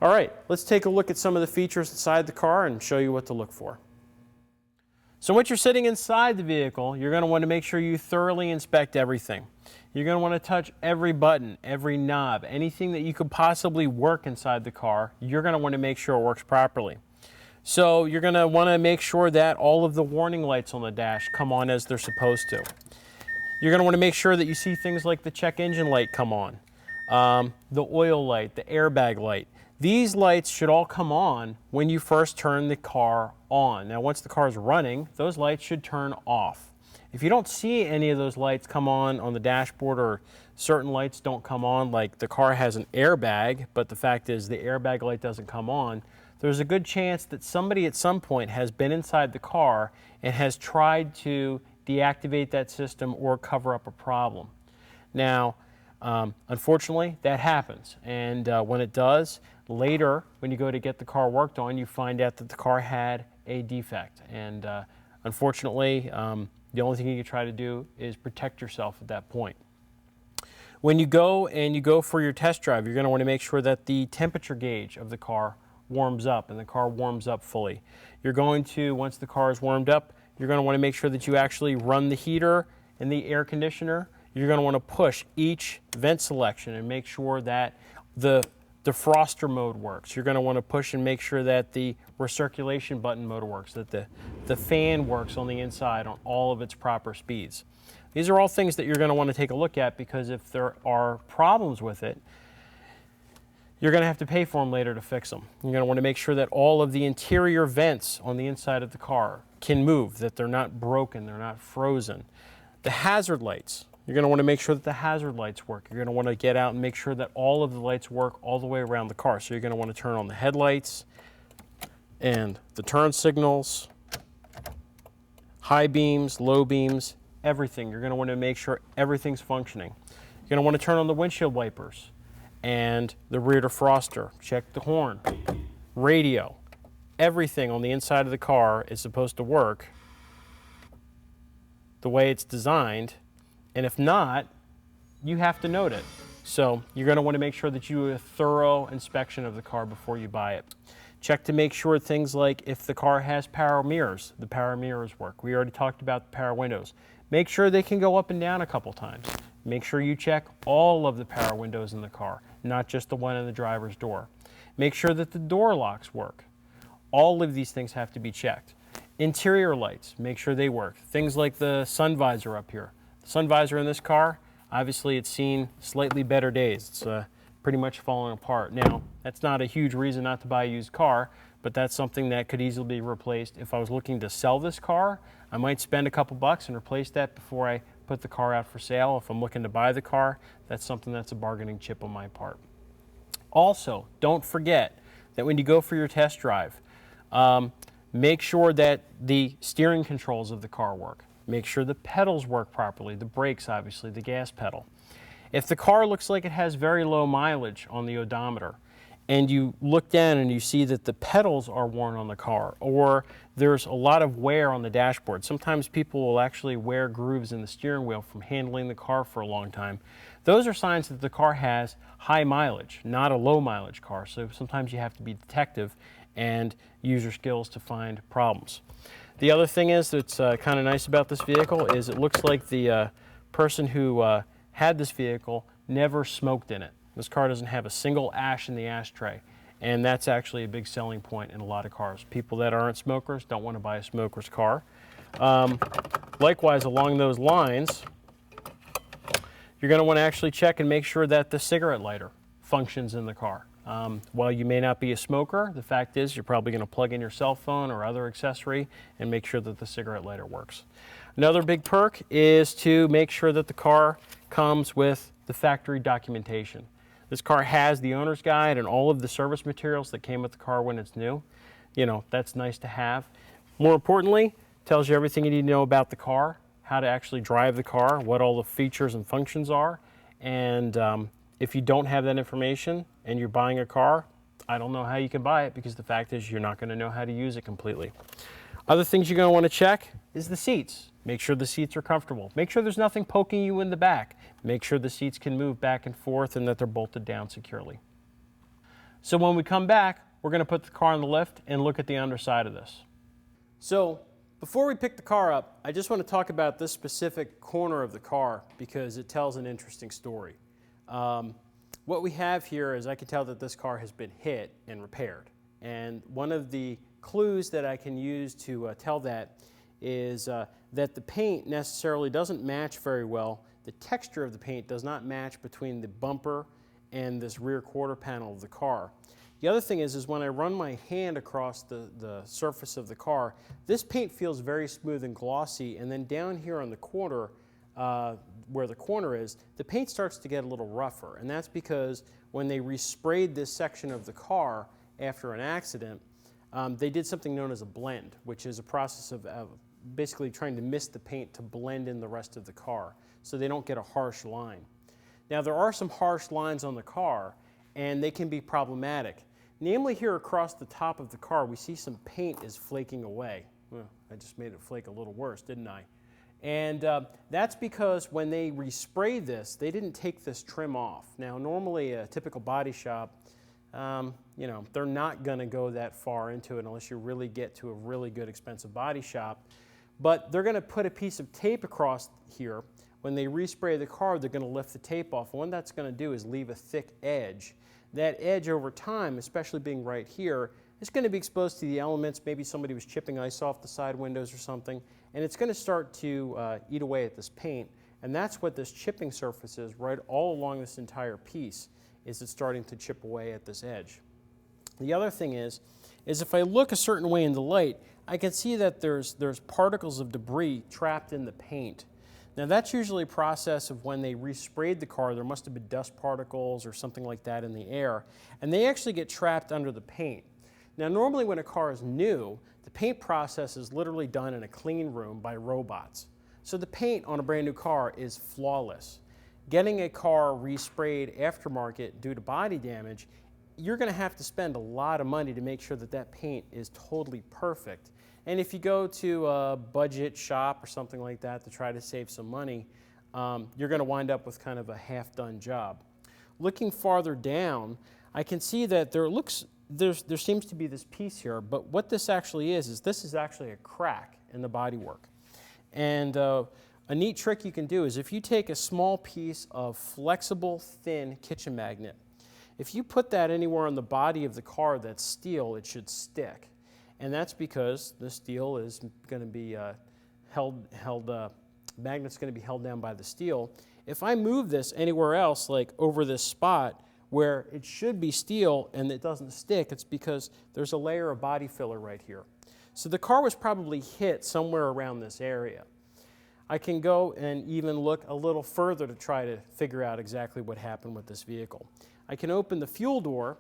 All right, let's take a look at some of the features inside the car and show you what to look for. So once you're sitting inside the vehicle, you're going to want to make sure you thoroughly inspect everything. You're going to want to touch every button, every knob, anything that you could possibly work inside the car, you're going to want to make sure it works properly. So you're going to want to make sure that all of the warning lights on the dash come on as they're supposed to. You're going to want to make sure that you see things like the check engine light come on, the oil light, the airbag light. These lights should all come on when you first turn the car on. Now once the car is running, those lights should turn off. If you don't see any of those lights come on the dashboard, or certain lights don't come on, like the car has an airbag, but the fact is the airbag light doesn't come on, there's a good chance that somebody at some point has been inside the car and has tried to deactivate that system or cover up a problem. Now, unfortunately, that happens, and when it does, later, when you go to get the car worked on, you find out that the car had a defect. And unfortunately, the only thing you can try to do is protect yourself at that point. When you go for your test drive, you're going to want to make sure that the temperature gauge of the car warms up and the car warms up fully. You're going to, once the car is warmed up, you're going to want to make sure that you actually run the heater and the air conditioner. You're going to want to push each vent selection and make sure that the defroster mode works. You're going to want to push and make sure that the recirculation button mode works, that the fan works on the inside on all of its proper speeds. These are all things that you're going to want to take a look at, because if there are problems with it, you're going to have to pay for them later to fix them. You're going to want to make sure that all of the interior vents on the inside of the car can move, that they're not broken, they're not frozen. The hazard lights, you're going to want to make sure that the hazard lights work. You're going to want to get out and make sure that all of the lights work all the way around the car. So you're going to want to turn on the headlights and the turn signals, high beams, low beams, everything. You're going to want to make sure everything's functioning. You're going to want to turn on the windshield wipers and the rear defroster. Check the horn, radio. Everything on the inside of the car is supposed to work the way it's designed, and if not, you have to note it. So you're going to want to make sure that you do a thorough inspection of the car before you buy it. Check to make sure things like if the car has power mirrors, the power mirrors work. We already talked about the power windows. Make sure they can go up and down a couple times. Make sure you check all of the power windows in the car, not just the one in the driver's door. Make sure that the door locks work. All of these things have to be checked. Interior lights, make sure they work. Things like the sun visor up here. The sun visor in this car, obviously it's seen slightly better days. It's pretty much falling apart. Now, that's not a huge reason not to buy a used car, but that's something that could easily be replaced. If I was looking to sell this car, I might spend a couple bucks and replace that before I put the car out for sale. If I'm looking to buy the car, that's something that's a bargaining chip on my part. Also, don't forget that when you go for your test drive, make sure that the steering controls of the car work. Make sure the pedals work properly, the brakes obviously, the gas pedal. If the car looks like it has very low mileage on the odometer, and you look down and you see that the pedals are worn on the car, or there's a lot of wear on the dashboard. Sometimes people will actually wear grooves in the steering wheel from handling the car for a long time. Those are signs that the car has high mileage, not a low mileage car. So sometimes you have to be detective and use your skills to find problems. The other thing is that's kind of nice about this vehicle is it looks like the person who had this vehicle never smoked in it. This car doesn't have a single ash in the ashtray, and that's actually a big selling point in a lot of cars. People that aren't smokers don't want to buy a smoker's car. Likewise, along those lines, you're going to want to actually check and make sure that the cigarette lighter functions in the car. While you may not be a smoker, the fact is you're probably going to plug in your cell phone or other accessory and make sure that the cigarette lighter works. Another big perk is to make sure that the car comes with the factory documentation. This car has the owner's guide and all of the service materials that came with the car when it's new. You know, that's nice to have. More importantly, tells you everything you need to know about the car, how to actually drive the car, what all the features and functions are. And if you don't have that information and you're buying a car, I don't know how you can buy it, because the fact is you're not going to know how to use it completely. Other things you're going to want to check is the seats. Make sure the seats are comfortable. Make sure there's nothing poking you in the back. Make sure the seats can move back and forth and that they're bolted down securely. So when we come back, we're going to put the car on the lift and look at the underside of this. So before we pick the car up, I just want to talk about this specific corner of the car because it tells an interesting story. What we have here is I can tell that this car has been hit and repaired. And one of the clues that I can use to tell that is that the paint necessarily doesn't match very well. The texture of the paint does not match between the bumper and this rear quarter panel of the car. The other thing is when I run my hand across the surface of the car, this paint feels very smooth and glossy, and then down here on the corner, where the corner is, the paint starts to get a little rougher, and that's because when they resprayed this section of the car after an accident, they did something known as a blend, which is a process of basically trying to mist the paint to blend in the rest of the car so they don't get a harsh line. Now there are some harsh lines on the car, and they can be problematic. Namely, here across the top of the car, we see some paint is flaking away. Well, I just made it flake a little worse, didn't I? And that's because when they resprayed this, they didn't take this trim off. Now, normally a typical body shop, you know, they're not going to go that far into it unless you really get to a really good expensive body shop. But they're going to put a piece of tape across here. When they respray the car, they're going to lift the tape off. And what that's going to do is leave a thick edge. That edge over time, especially being right here, is going to be exposed to the elements. Maybe somebody was chipping ice off the side windows or something, and it's going to start to eat away at this paint. And that's what this chipping surface is right all along this entire piece, is it's starting to chip away at this edge. The other thing is if I look a certain way in the light, I can see that there's particles of debris trapped in the paint. Now that's usually a process of when they resprayed the car, there must have been dust particles or something like that in the air, and they actually get trapped under the paint. Now normally when a car is new, the paint process is literally done in a clean room by robots. So the paint on a brand new car is flawless. Getting a car resprayed aftermarket due to body damage, you're going to have to spend a lot of money to make sure that that paint is totally perfect. And if you go to a budget shop or something like that to try to save some money, you're going to wind up with kind of a half-done job. Looking farther down, I can see that there seems to be this piece here, but what this actually is this is actually a crack in the bodywork. And a neat trick you can do is if you take a small piece of flexible, thin kitchen magnet, if you put that anywhere on the body of the car that's steel, it should stick. And that's because the steel is going to be magnet's going to be held down by the steel. If I move this anywhere else, like over this spot where it should be steel and it doesn't stick, it's because there's a layer of body filler right here. So the car was probably hit somewhere around this area. I can go and even look a little further to try to figure out exactly what happened with this vehicle. I can open the fuel door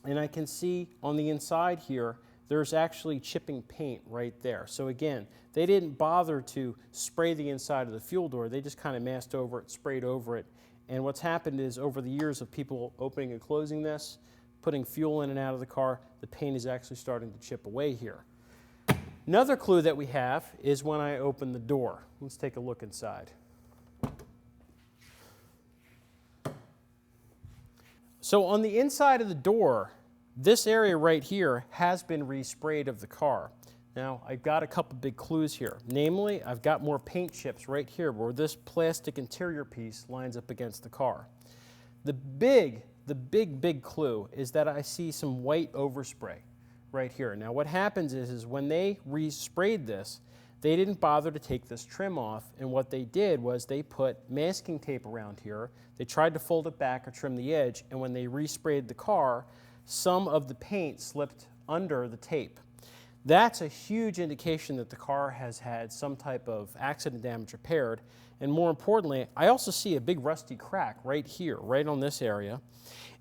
and I can see on the inside here there's actually chipping paint right there. So again, they didn't bother to spray the inside of the fuel door. They just kind of masked over it, sprayed over it. And what's happened is over the years of people opening and closing this, putting fuel in and out of the car, the paint is actually starting to chip away here. Another clue that we have is when I open the door. Let's take a look inside. So on the inside of the door, this area right here has been resprayed of the car. Now, I've got a couple big clues here. Namely, I've got more paint chips right here where this plastic interior piece lines up against the car. The big clue is that I see some white overspray right here. Now, what happens is when they resprayed this, they didn't bother to take this trim off, and what they did was they put masking tape around here. They tried to fold it back or trim the edge, and when they resprayed the car, some of the paint slipped under the tape. That's a huge indication that the car has had some type of accident damage repaired, and more importantly, I also see a big rusty crack right here, right on this area,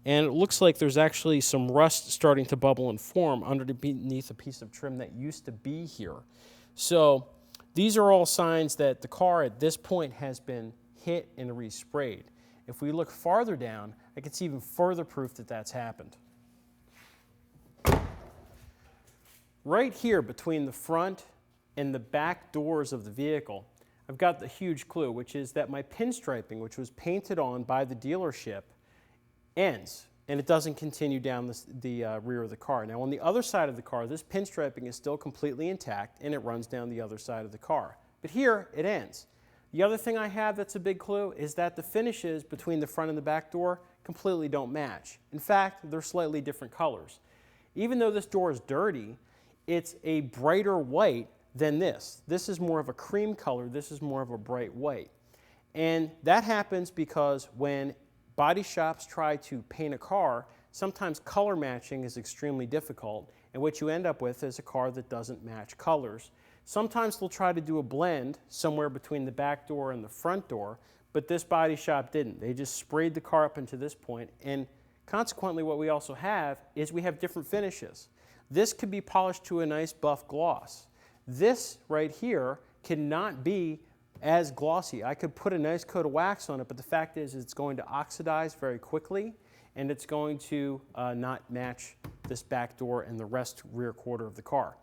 and it looks like there's actually some rust starting to bubble and form underneath a piece of trim that used to be here. So these are all signs that the car at this point has been hit and resprayed. If we look farther down, I can see even further proof that that's happened. Right here between the front and the back doors of the vehicle, I've got the huge clue, which is that my pinstriping, which was painted on by the dealership, ends, and it doesn't continue down the rear of the car. Now on the other side of the car, this pinstriping is still completely intact and it runs down the other side of the car. But here it ends. The other thing I have that's a big clue is that the finishes between the front and the back door completely don't match. In fact, they're slightly different colors. Even though this door is dirty, it's a brighter white than this. This is more of a cream color, this is more of a bright white. And that happens because when body shops try to paint a car, sometimes color matching is extremely difficult, and what you end up with is a car that doesn't match colors. Sometimes they'll try to do a blend somewhere between the back door and the front door, but this body shop didn't. They just sprayed the car up into this point, and consequently what we also have is we have different finishes. This could be polished to a nice buff gloss. This right here cannot be as glossy. I could put a nice coat of wax on it, but the fact is it's going to oxidize very quickly, and it's going to not match this back door and the rest rear quarter of the car.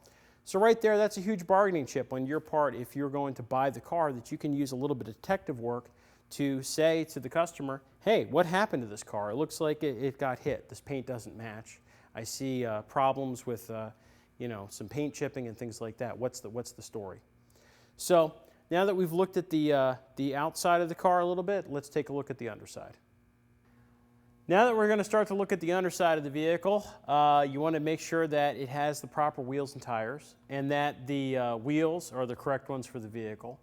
So right there, that's a huge bargaining chip on your part if you're going to buy the car, that you can use a little bit of detective work to say to the customer, hey, what happened to this car? It looks like it got hit. This paint doesn't match. I see problems with some paint chipping and things like that. What's the story? So now that we've looked at the outside of the car a little bit, let's take a look at the underside. Now that we're going to start to look at the underside of the vehicle, you want to make sure that it has the proper wheels and tires, and that the wheels are the correct ones for the vehicle.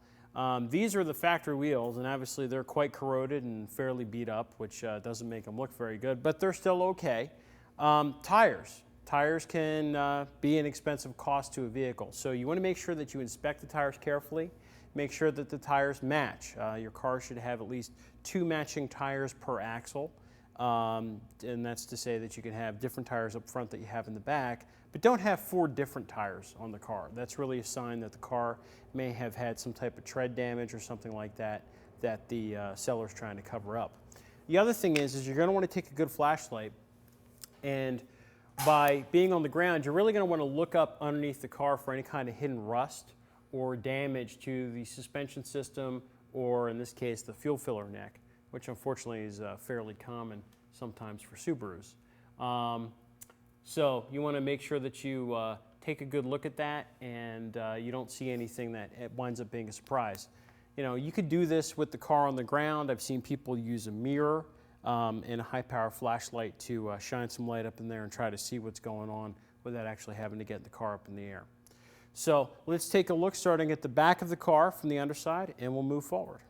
These are the factory wheels, and obviously they're quite corroded and fairly beat up, which doesn't make them look very good, but they're still okay. Tires. Tires can be an expensive cost to a vehicle, so you want to make sure that you inspect the tires carefully. Make sure that the tires match. Your car should have at least 2 matching tires per axle. And that's to say that you can have different tires up front that you have in the back, but don't have 4 different tires on the car. That's really a sign that the car may have had some type of tread damage or something like that that the seller's trying to cover up. The other thing is you're going to want to take a good flashlight, and by being on the ground, you're really going to want to look up underneath the car for any kind of hidden rust or damage to the suspension system, or in this case, the fuel filler neck, which unfortunately is fairly common sometimes for Subarus. So you want to make sure that you take a good look at that, and you don't see anything that it winds up being a surprise. You know, you could do this with the car on the ground. I've seen people use a mirror and a high-power flashlight to shine some light up in there and try to see what's going on without actually having to get the car up in the air. So let's take a look starting at the back of the car from the underside, and we'll move forward.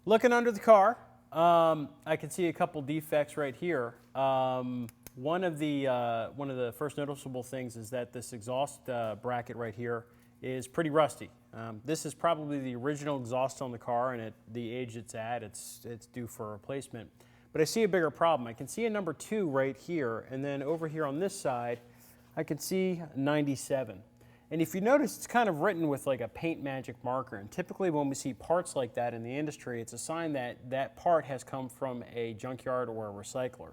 Looking under the car, I can see a couple defects right here. One of the first noticeable things is that this exhaust bracket right here is pretty rusty. This is probably the original exhaust on the car, and at the age it's at, it's due for a replacement. But I see a bigger problem. I can see a number 2 right here, and then over here on this side, I can see 97. And if you notice, it's kind of written with like a paint magic marker. And typically when we see parts like that in the industry, it's a sign that that part has come from a junkyard or a recycler.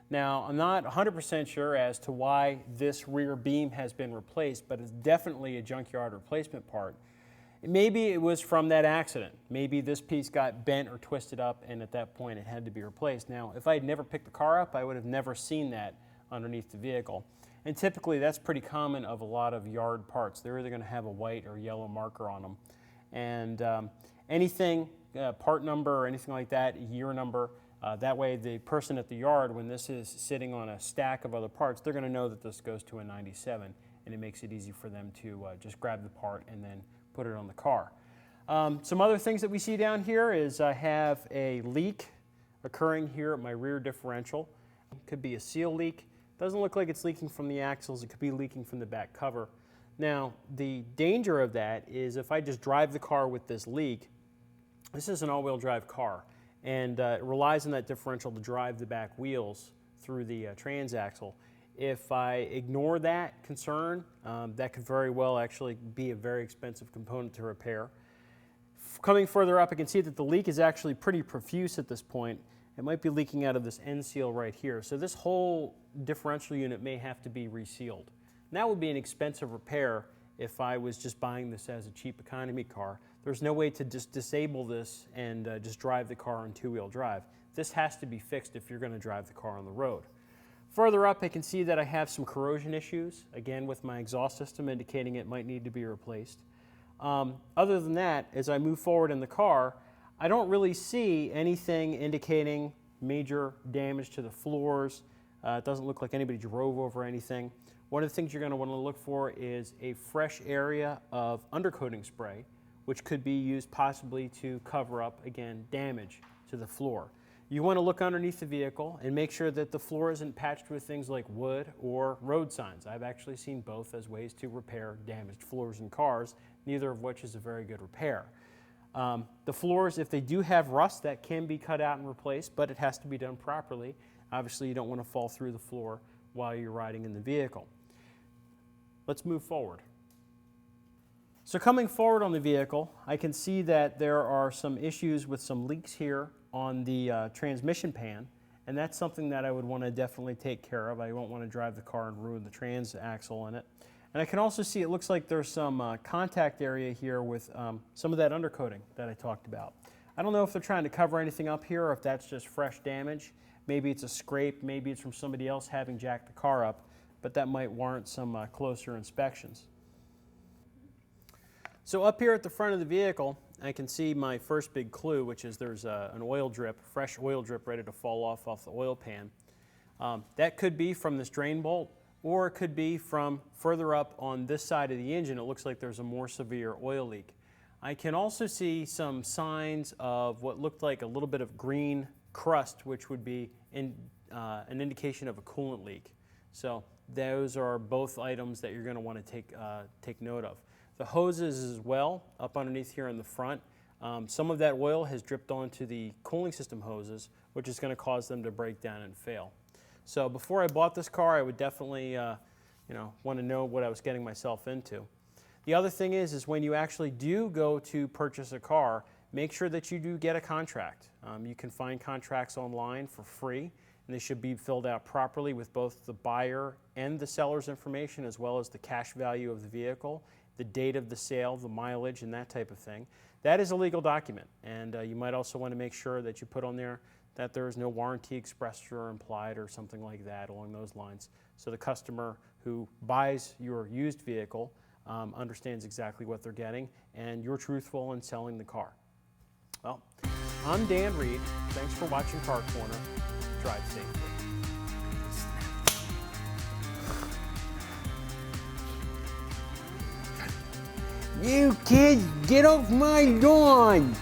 Now, I'm not 100% sure as to why this rear beam has been replaced, but it's definitely a junkyard replacement part. Maybe it was from that accident. Maybe this piece got bent or twisted up, and at that point it had to be replaced. Now, if I had never picked the car up, I would have never seen that underneath the vehicle. And typically that's pretty common of a lot of yard parts. They're either going to have a white or yellow marker on them. And anything, part number or anything like that, year number, that way the person at the yard, when this is sitting on a stack of other parts, they're going to know that this goes to a 97, and it makes it easy for them to just grab the part and then put it on the car. Some other things that we see down here is I have a leak occurring here at my rear differential. It could be a seal leak. Doesn't look like it's leaking from the axles. It could be leaking from the back cover. Now, the danger of that is if I just drive the car with this leak, this is an all-wheel drive car, and it relies on that differential to drive the back wheels through the transaxle. If I ignore that concern, that could very well actually be a very expensive component to repair. Coming further up, I can see that the leak is actually pretty profuse at this point. It might be leaking out of this end seal right here. So this whole differential unit may have to be resealed. And that would be an expensive repair if I was just buying this as a cheap economy car. There's no way to just disable this and just drive the car on two-wheel drive. This has to be fixed if you're going to drive the car on the road. Further up, I can see that I have some corrosion issues, again with my exhaust system indicating it might need to be replaced. Other than that, as I move forward in the car, I don't really see anything indicating major damage to the floors. It doesn't look like anybody drove over anything. One of the things you're going to want to look for is a fresh area of undercoating spray, which could be used possibly to cover up, again, damage to the floor. You want to look underneath the vehicle and make sure that the floor isn't patched with things like wood or road signs. I've actually seen both as ways to repair damaged floors in cars, neither of which is a very good repair. The floors, if they do have rust, that can be cut out and replaced, but it has to be done properly. Obviously, you don't want to fall through the floor while you're riding in the vehicle. Let's move forward. So coming forward on the vehicle, I can see that there are some issues with some leaks here on the transmission pan, and that's something that I would want to definitely take care of. I won't want to drive the car and ruin the transaxle in it. And I can also see it looks like there's some contact area here with some of that undercoating that I talked about. I don't know if they're trying to cover anything up here or if that's just fresh damage. Maybe it's a scrape, maybe it's from somebody else having jacked the car up, but that might warrant some closer inspections. So up here at the front of the vehicle, I can see my first big clue, which is there's an oil drip, fresh oil drip ready to fall off the oil pan. That could be from this drain bolt, or it could be from further up on this side of the engine. It looks like there's a more severe oil leak. I can also see some signs of what looked like a little bit of green crust, which would be an indication of a coolant leak. So those are both items that you're going to want to take note of. The hoses as well, up underneath here in the front, some of that oil has dripped onto the cooling system hoses, which is going to cause them to break down and fail. So before I bought this car, I would definitely want to know what I was getting myself into. The other thing is when you actually do go to purchase a car, make sure that you do get a contract. You can find contracts online for free, and they should be filled out properly with both the buyer and the seller's information, as well as the cash value of the vehicle, the date of the sale, the mileage, and that type of thing. That is a legal document, and you might also want to make sure that you put on there that there is no warranty expressed or implied or something like that along those lines, so the customer who buys your used vehicle understands exactly what they're getting, and you're truthful in selling the car. Well, I'm Dan Reed. Thanks for watching Car Corner. Drive safely. You kids, get off my lawn!